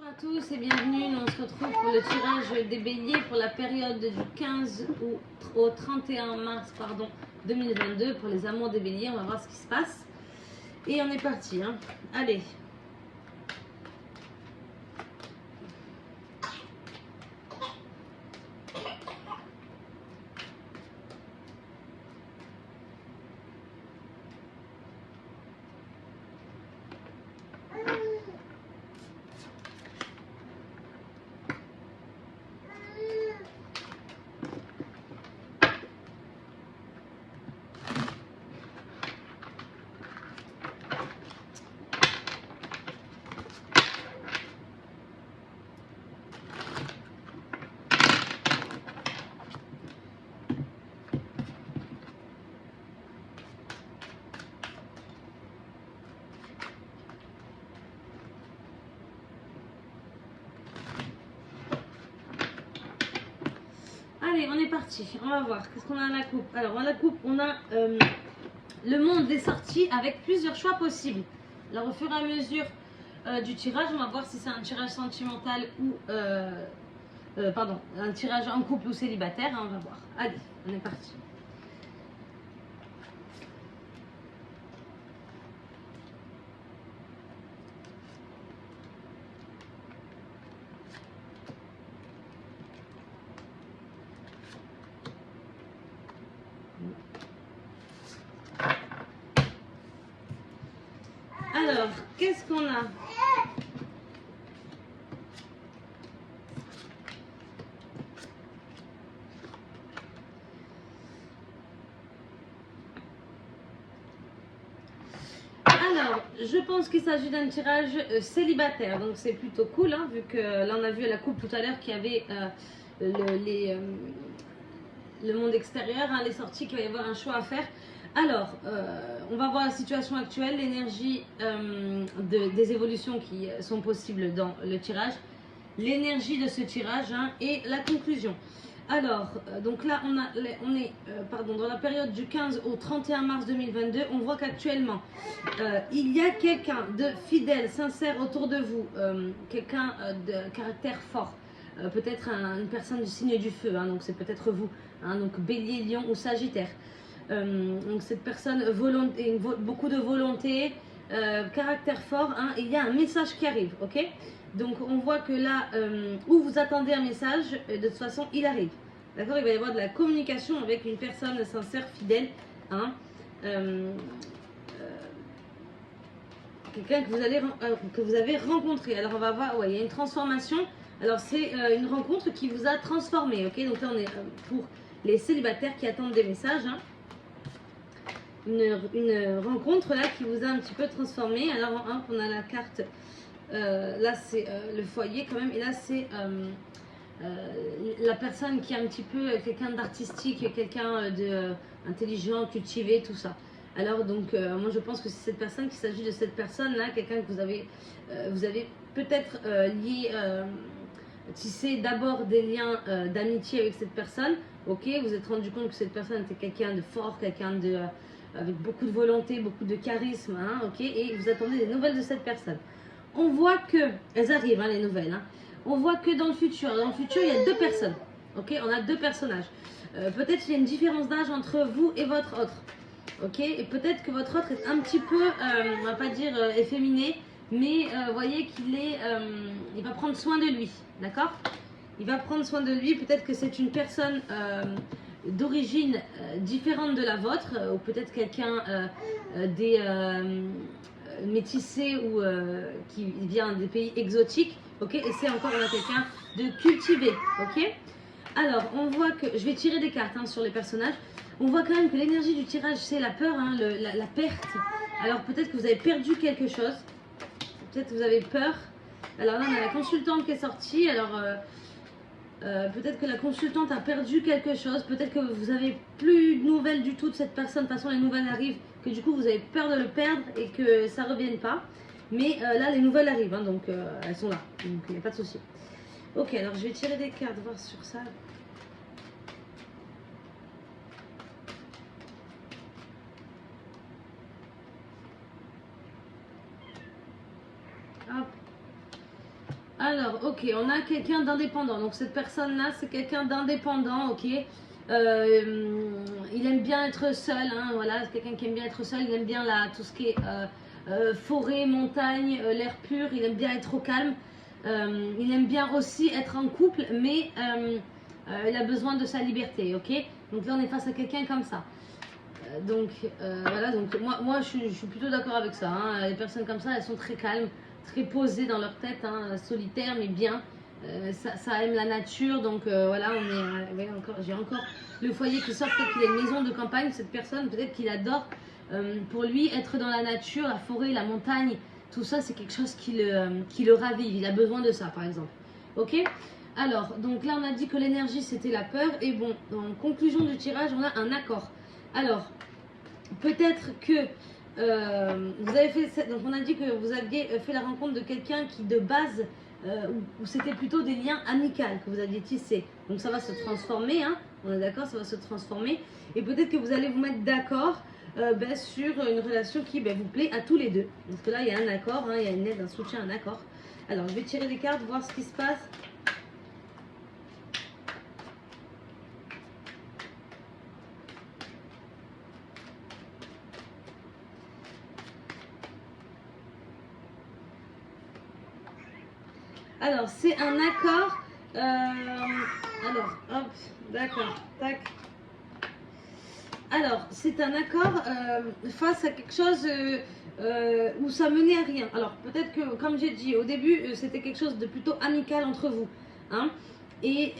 Bonjour à tous et bienvenue. Nous on se retrouve pour le tirage des béliers pour la période du 15 au 31 mars 2022 pour les amours des béliers. On va voir ce qui se passe. Et on est parti. Allez. Allez, on est parti. On va voir. Qu'est-ce qu'on a à la coupe? Alors, à la coupe, on a le monde des sorties avec plusieurs choix possibles. Alors, au fur et à mesure du tirage, on va voir si c'est un tirage sentimental ou... un tirage en couple ou célibataire. On va voir. Allez, on est parti. Alors, qu'est-ce qu'on a? Alors, je pense qu'il s'agit d'un tirage célibataire, donc c'est plutôt cool, vu que là on a vu à la coupe tout à l'heure qu'il y avait le monde extérieur, les sorties, qu'il va y avoir un choix à faire. Alors, on va voir la situation actuelle, l'énergie des évolutions qui sont possibles dans le tirage, l'énergie de ce tirage et la conclusion. Alors, donc là, on est dans la période du 15 au 31 mars 2022. On voit qu'actuellement, il y a quelqu'un de fidèle, sincère autour de vous, quelqu'un de caractère fort, peut-être une personne du signe du feu, donc c'est peut-être vous, donc bélier, lion ou sagittaire. Donc cette personne, beaucoup de volonté, caractère fort, il y a un message qui arrive, ok? Donc on voit que là, où vous attendez un message, de toute façon il arrive. D'accord? Il va y avoir de la communication avec une personne sincère, fidèle, quelqu'un que vous avez rencontré. Alors on va voir, il y a une transformation. Alors c'est une rencontre qui vous a transformé, ok? Donc là on est pour les célibataires qui attendent des messages, une rencontre là qui vous a un petit peu transformé. Alors on a la carte, là c'est le foyer quand même, et là c'est la personne qui est un petit peu quelqu'un d'artistique, quelqu'un d'intelligent, cultivé, tout ça. Alors donc moi je pense que c'est cette personne, qu'il s'agit de cette personne là, quelqu'un que vous avez peut-être lié, tissé d'abord des liens d'amitié avec cette personne, ok, vous êtes rendu compte que cette personne était quelqu'un de fort, quelqu'un de avec beaucoup de volonté, beaucoup de charisme, ok, et vous attendez des nouvelles de cette personne. On voit que elles arrivent, les nouvelles, On voit que dans le futur, il y a deux personnes, ok, on a deux personnages. Peut-être qu'il y a une différence d'âge entre vous et votre autre, ok, et peut-être que votre autre est un petit peu, on va pas dire efféminé, mais voyez qu'il est, il va prendre soin de lui, d'accord? Il va prendre soin de lui. Peut-être que c'est une personne d'origine différente de la vôtre, ou peut-être quelqu'un des métissés ou qui vient des pays exotiques, ok? Et c'est encore quelqu'un de cultivé, ok? Alors, on voit que, je vais tirer des cartes sur les personnages. On voit quand même que l'énergie du tirage, c'est la peur, la perte. Alors peut-être que vous avez perdu quelque chose, peut-être que vous avez peur. Alors là, on a la consultante qui est sortie. Alors peut-être que la consultante a perdu quelque chose, peut-être que vous n'avez plus de nouvelles du tout de cette personne. De toute façon, les nouvelles arrivent, que du coup vous avez peur de le perdre et que ça ne revienne pas. Mais là, les nouvelles arrivent, donc elles sont là, donc il n'y a pas de souci. Ok, alors je vais tirer des cartes, voir sur ça. Hop. Alors, ok, on a quelqu'un d'indépendant. Donc, cette personne-là, c'est quelqu'un d'indépendant, ok. Il aime bien être seul, hein, voilà. C'est quelqu'un qui aime bien être seul. Il aime bien tout ce qui est forêt, montagne, l'air pur. Il aime bien être au calme. Il aime bien aussi être en couple, mais il a besoin de sa liberté, ok. Donc là, on est face à quelqu'un comme ça. Voilà, donc moi je suis plutôt d'accord avec ça, hein. Les personnes comme ça, elles sont très calmes, très posées dans leur tête, hein, solitaires mais bien. Ça aime la nature, donc voilà, ouais, j'ai encore le foyer qui sort. Peut-être qu'il a une maison de campagne, cette personne, peut-être qu'il adore. Pour lui, être dans la nature, la forêt, la montagne, tout ça, c'est quelque chose qui le ravive. Il a besoin de ça, par exemple. Ok. Alors, donc là, on a dit que l'énergie, c'était la peur. Et bon, en conclusion du tirage, on a un accord. Alors, peut-être que vous avez fait, donc on a dit que vous aviez fait la rencontre de quelqu'un qui de base, où c'était plutôt des liens amicaux que vous aviez tissés. Donc ça va se transformer, hein, on est d'accord, ça va se transformer. Et peut-être que vous allez vous mettre d'accord sur une relation qui vous plaît à tous les deux. Parce que là, il y a un accord, hein, il y a une aide, un soutien, un accord. Alors, je vais tirer les cartes, voir ce qui se passe. Alors, c'est un accord. Alors, hop, d'accord, tac. Alors, c'est un accord face à quelque chose où ça menait à rien. Alors, peut-être que, comme j'ai dit au début, c'était quelque chose de plutôt amical entre vous. Hein. Et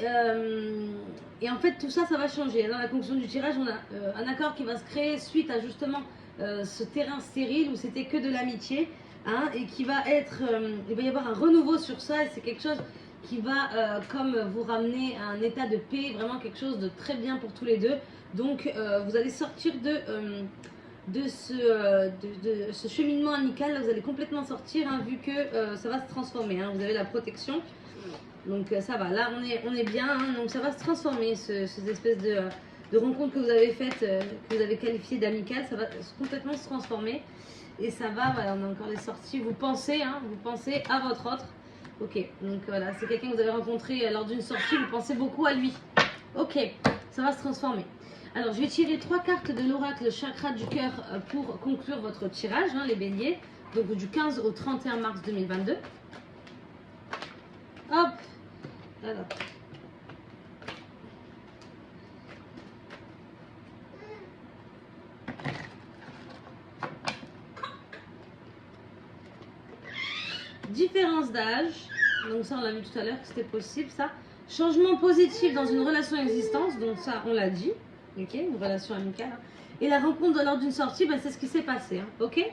en fait, tout ça, ça va changer. Dans la conclusion du tirage, on a un accord qui va se créer suite à justement ce terrain stérile où c'était que de l'amitié. Hein, et qui va être, il va y avoir un renouveau sur ça, et c'est quelque chose qui va comme vous ramener à un état de paix, vraiment quelque chose de très bien pour tous les deux. Donc vous allez sortir de ce cheminement amical, là, vous allez complètement sortir, hein, vu que ça va se transformer, hein, vous avez la protection, donc ça va, là on est bien, hein, donc ça va se transformer, ces espèces de rencontres que vous avez faites, que vous avez qualifiées d'amicales, ça va complètement se transformer. Et ça va, voilà, on a encore les sorties. Vous pensez à votre autre. Ok, donc voilà, c'est quelqu'un que vous avez rencontré lors d'une sortie, vous pensez beaucoup à lui. Ok, ça va se transformer. Alors, je vais tirer 3 cartes de l'oracle chakra du cœur pour conclure votre tirage, hein, les béliers. Donc du 15 au 31 mars 2022. Hop, voilà. Différence d'âge, donc ça on l'a vu tout à l'heure que c'était possible ça. Changement positif dans une relation existence, donc ça on l'a dit, ok, une relation amicale. Hein. Et la rencontre lors d'une sortie, c'est ce qui s'est passé, hein, ok.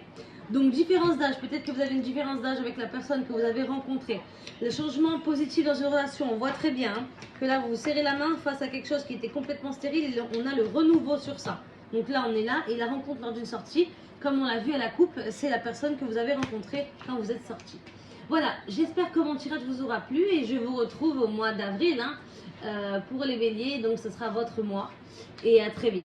Donc différence d'âge, peut-être que vous avez une différence d'âge avec la personne que vous avez rencontrée. Le changement positif dans une relation, on voit très bien hein, que là vous vous serrez la main face à quelque chose qui était complètement stérile et on a le renouveau sur ça. Donc là on est là et la rencontre lors d'une sortie, comme on l'a vu à la coupe, c'est la personne que vous avez rencontrée quand vous êtes sorti. Voilà, j'espère que mon tirage vous aura plu et je vous retrouve au mois d'avril hein, pour les béliers, donc ce sera votre mois et à très vite.